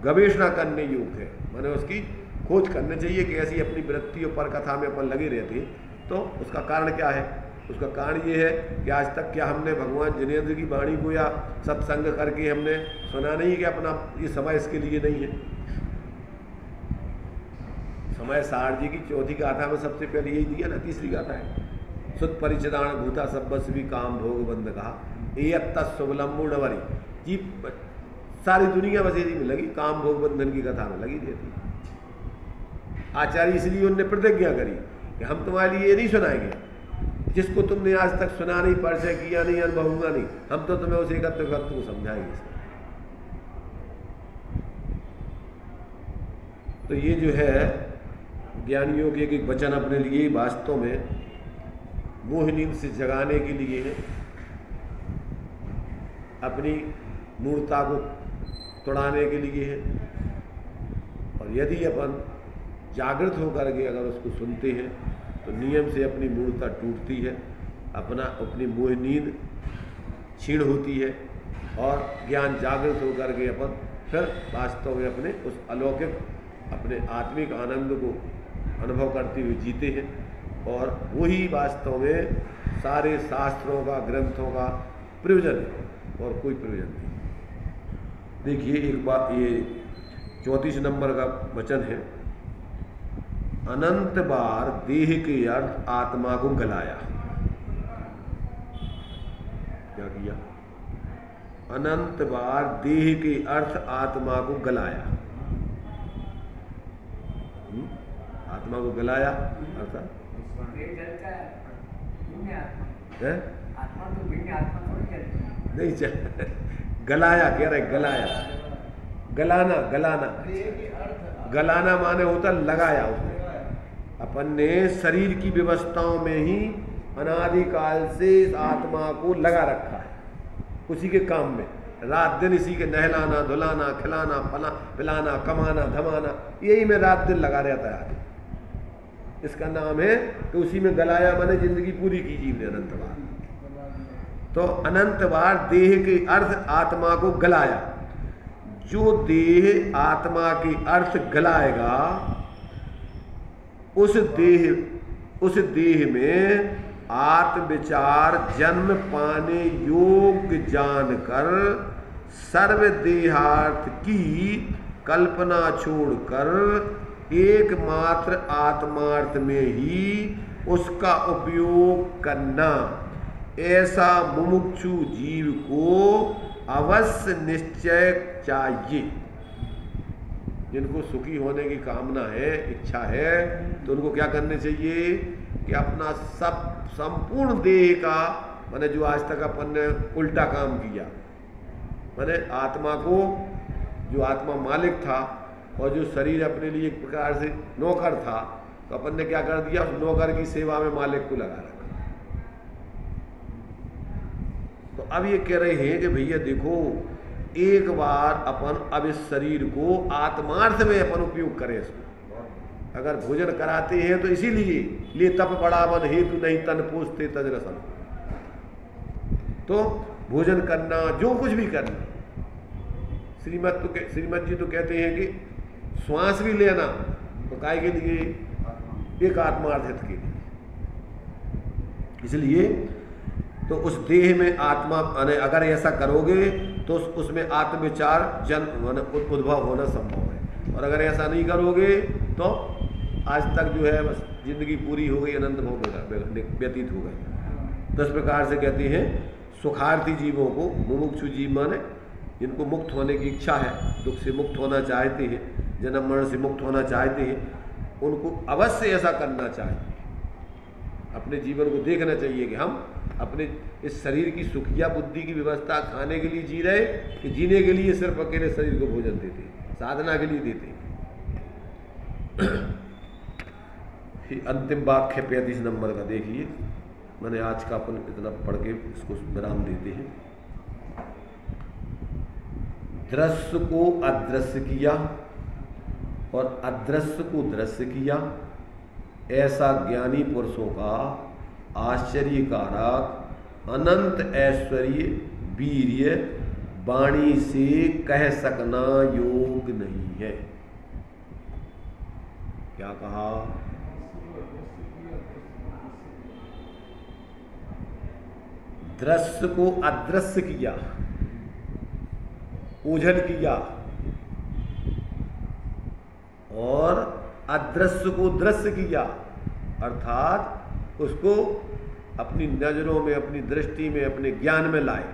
गवेषणा करने योग्य है। माने उसकी खोज करनी चाहिए कि ऐसी अपनी वृत्ति और पर कथा में अपन लगे रहते हैं तो उसका कारण क्या है। उसका कारण ये है कि आज तक क्या हमने भगवान जिनेंद्र की वाणी को या सत्संग करके हमने सुना नहीं कि अपना ये समय इसके लिए नहीं है। समय सार जी की चौथी गाथा में सबसे पहले यही दिया ना, तीसरी गाथा है, सुत परिचिदान भूता सब्बस भी काम भोग बंद कहा ए शुभलम्बुडवरी जी। सारी दुनिया बस इसी में लगी, काम भोग बंधन की कथा में लगी रहती। आचार्य इसलिए उनने प्रतिज्ञा करी कि हम तुम्हारे लिए ये नहीं सुनाएंगे जिसको तुमने आज तक सुना नहीं, परिचय किया नहीं, अनुभव हुआ नहीं, हम तो तुम्हें उस एकत्र तत्व को समझाएंगे। तो ये जो है ज्ञानियों के एक वचन अपने लिए वास्तव में मोह नींद से जगाने के लिए है, अपनी मूर्ता को तोड़ाने के लिए है। और यदि अपन जागृत होकर के अगर उसको सुनते हैं तो नियम से अपनी मूर्ता टूटती है, अपनी मोह नींद क्षीण होती है, और ज्ञान जागृत होकर के अपन फिर वास्तव में अपने उस अलौकिक अपने आत्मिक आनंद को अनुभव करते हुए जीते हैं। और वही वास्तव में सारे शास्त्रों का, ग्रंथों का प्रयोजन है, और कोई प्रयोजन नहीं। देखिए एक बात, ये 34 नंबर का वचन है, अनंत बार देह के अर्थ आत्मा को गलाया। क्या किया? अनंत बार देह के अर्थ आत्मा को गलाया। आत्मा को गलाया अर्थात नहीं चल गलाया, कह रहे गलाया, गलाना, गलाना, गलाना माने होता लगाया उसने। अपन ने शरीर की व्यवस्थाओं में ही अनादिकाल से इस आत्मा को लगा रखा है, उसी के काम में, रात दिन इसी के नहलाना, धुलाना, खिलाना, पिलाना, कमाना, धमाना, यही में रात दिन लगा रहता है। इसका नाम है तो उसी में गलाया, माने जिंदगी पूरी की जीव ने अनंत बार। तो अनंत बार देह के अर्थ आत्मा को गलाया। जो देह आत्मा के अर्थ गलाएगा उस देह में आत्मविचार जन्म पाने योग्य जानकर सर्वदेहार्थ की कल्पना छोड़कर एकमात्र आत्मार्थ में ही उसका उपयोग करना, ऐसा मुमुक्षु जीव को अवश्य निश्चय चाहिए। जिनको सुखी होने की कामना है, इच्छा है, तो उनको क्या करने चाहिए कि अपना सब संपूर्ण देह का, मैंने जो आज तक अपन ने उल्टा काम किया, मैंने आत्मा को, जो आत्मा मालिक था और जो शरीर अपने लिए एक प्रकार से नौकर था, तो अपन ने क्या कर दिया, उस नौकर की सेवा में मालिक को लगा रखा। तो अब ये कह रहे हैं कि भैया देखो, एक बार अपन अब इस शरीर को आत्मार्थ में अपन उपयोग करें। इसको अगर भोजन कराते हैं तो इसीलिए लिए तप बढ़ावन हेतु नहीं तन पोषते तज रसन। तो भोजन करना, जो कुछ भी करना, श्रीमद जी तो कहते हैं कि श्वास भी लेना तो काय के लिए, एक आत्मार्थ हित के लिए। इसलिए तो उस देह में आत्मा, अगर ऐसा करोगे तो उसमें आत्मविचार उद्भव होना संभव है। और अगर ऐसा नहीं करोगे तो आज तक जो है बस जिंदगी पूरी हो गई, अनंत भोग व्यतीत हो गए। तो इस प्रकार से कहते हैं सुखार्थी जीवों को, मुमुक्षु जीव माने जिनको मुक्त होने की इच्छा है, दुख से मुक्त होना चाहते हैं, जन्म मरण से मुक्त होना चाहते हैं, उनको अवश्य ऐसा करना चाहिए। अपने जीवन को देखना चाहिए कि हम अपने इस शरीर की सुखिया बुद्धि की व्यवस्था खाने के लिए जी रहे कि जीने के लिए सिर्फ अकेले शरीर को भोजन देते, साधना के लिए देते। अंतिम वाक्य 35 नंबर का देखिए। मैंने आज का अपन इतना पढ़ के इसको विराम देते हैं। दृश्य को अदृश्य किया और अदृश्य को दृश्य किया, ऐसा ज्ञानी पुरुषों का आश्चर्यकारक अनंत ऐश्वर्य वीर्य वाणी से कह सकना योग नहीं है। क्या कहा? दृश्य को अदृश्य किया, ओझल किया, और अदृश्य को दृश्य किया, अर्थात उसको अपनी नजरों में, अपनी दृष्टि में, अपने ज्ञान में लाए।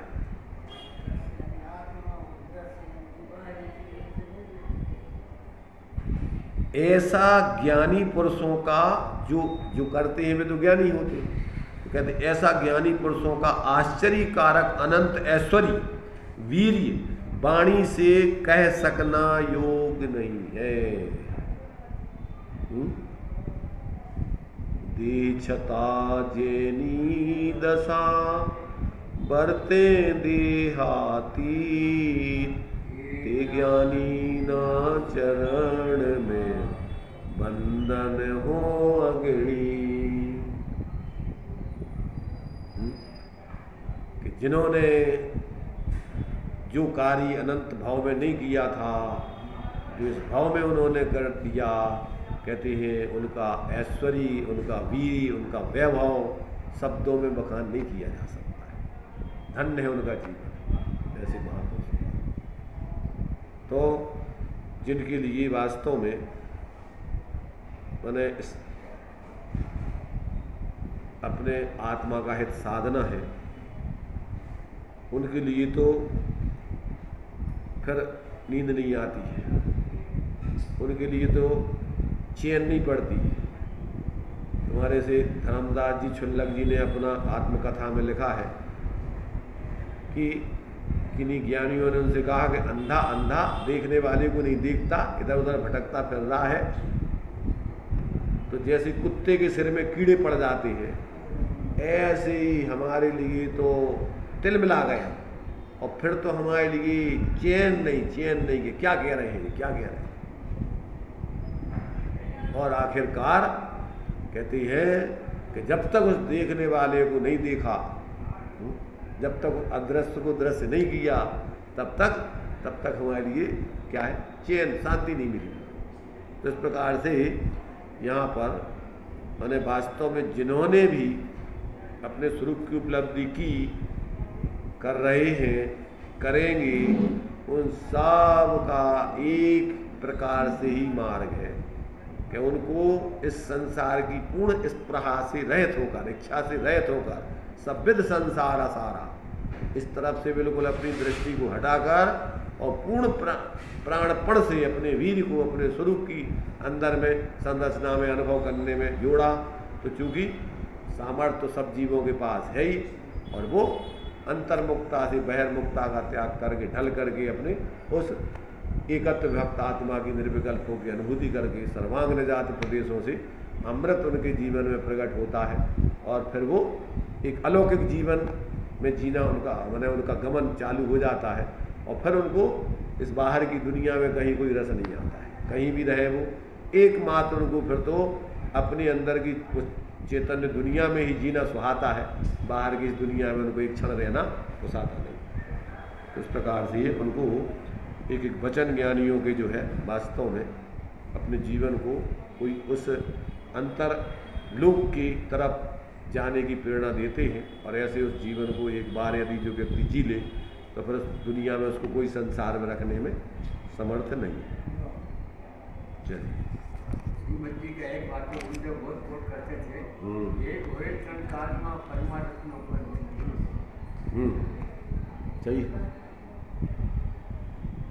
ऐसा ज्ञानी पुरुषों का जो करते हैं वे तो ज्ञानी होते हैं। तो कहते ऐसा ज्ञानी पुरुषों का आश्चर्य कारक अनंत ऐश्वर्य वीर्य वाणी से कह सकना योग नहीं है। देछता जेनी दशा बरते देहाती, ते ज्ञानी ना चरण में बंधन हो अग्नि। कि जिन्होंने जो कार्य अनंत भाव में नहीं किया था, जो इस भाव में उन्होंने कर दिया, कहते हैं उनका ऐश्वर्य, उनका वीर, उनका वैभव शब्दों में बखान नहीं किया जा सकता है। धन्य है उनका जीवन ऐसे महापुरुष। तो जिनके लिए वास्तव में मैंने अपने आत्मा का हित साधना है, उनके लिए तो फिर नींद नहीं आती है, उनके लिए तो चैन नहीं पड़ती। तुम्हारे से धर्मदास जी छुल्लक जी ने अपना आत्मकथा में लिखा है कि किन्हीं ज्ञानियों ने उनसे कहा कि अंधा अंधा देखने वाले को नहीं देखता, इधर उधर भटकता फिर रहा है, तो जैसे कुत्ते के सिर में कीड़े पड़ जाते हैं, ऐसे ही हमारे लिए तो तिल मिला गया, और फिर तो हमारे लिए चैन नहीं कि क्या कह रहे हैं, क्या कह रहे हैं। और आखिरकार कहती है कि जब तक उस देखने वाले को नहीं देखा, जब तक अदृश्य को दृश्य नहीं किया, तब तक हमारे लिए क्या है, चैन, शांति नहीं मिली। तो इस प्रकार से यहाँ पर मैंने वास्तव में जिन्होंने भी अपने स्वरूप की उपलब्धि की, कर रहे हैं, करेंगे, उन सब का एक प्रकार से ही मार्ग है कि उनको इस संसार की पूर्ण स्पृहा से रहित होकर, इच्छा से रहित होकर, सभ्यद संसार सारा, इस तरफ से बिल्कुल अपनी दृष्टि को हटाकर और पूर्ण प्राणपण से अपने वीर को अपने स्वरूप की अंदर में संरचना में अनुभव करने में जोड़ा, तो चूंकि सामर्थ्य तो सब जीवों के पास है ही, और वो अंतर्मुक्ता से बहिर्मुक्ता का त्याग करके ढल करके अपने उस एकत्व भक्त आत्मा की निर्विकल्पों की अनुभूति करके सर्वांग निजात प्रदेशों से अमृत उनके जीवन में प्रकट होता है, और फिर वो एक अलौकिक जीवन में जीना उनका उनका गमन चालू हो जाता है, और फिर उनको इस बाहर की दुनिया में कहीं कोई रस नहीं आता है, कहीं भी रहे वो एकमात्र उनको फिर तो अपने अंदर की चैतन्य दुनिया में ही जीना सुहाता है, बाहर की इस दुनिया में उनको एक क्षण रहना पोसाता नहीं। तो इस प्रकार से ये उनको एक एक वचन ज्ञानियों के जो है वास्तव में अपने जीवन को कोई उस अंतर लोक की तरफ जाने की प्रेरणा देते हैं, और ऐसे उस जीवन को एक बार यदि जो व्यक्ति जी ले तो फिर उस दुनिया में उसको कोई संसार में रखने में समर्थ नहीं है। चलिए श्रीमद जी का एक बात तो मुझे बहुत कोट करते थे, ये घोड़े संसार में परमात्मा पर सही।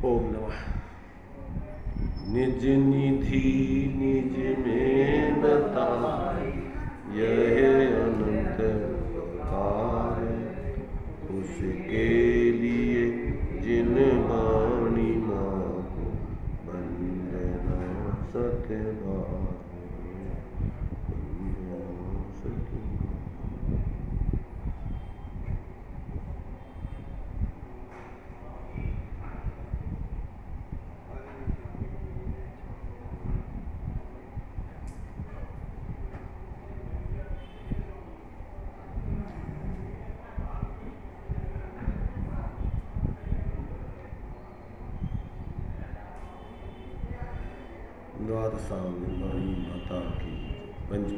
ओम नमः। निज निधि निज में बताई, यह अनंत कार उसके लिए जिन वाणी माँ को वंदना सतभार। द्वादशांगी माता की पंच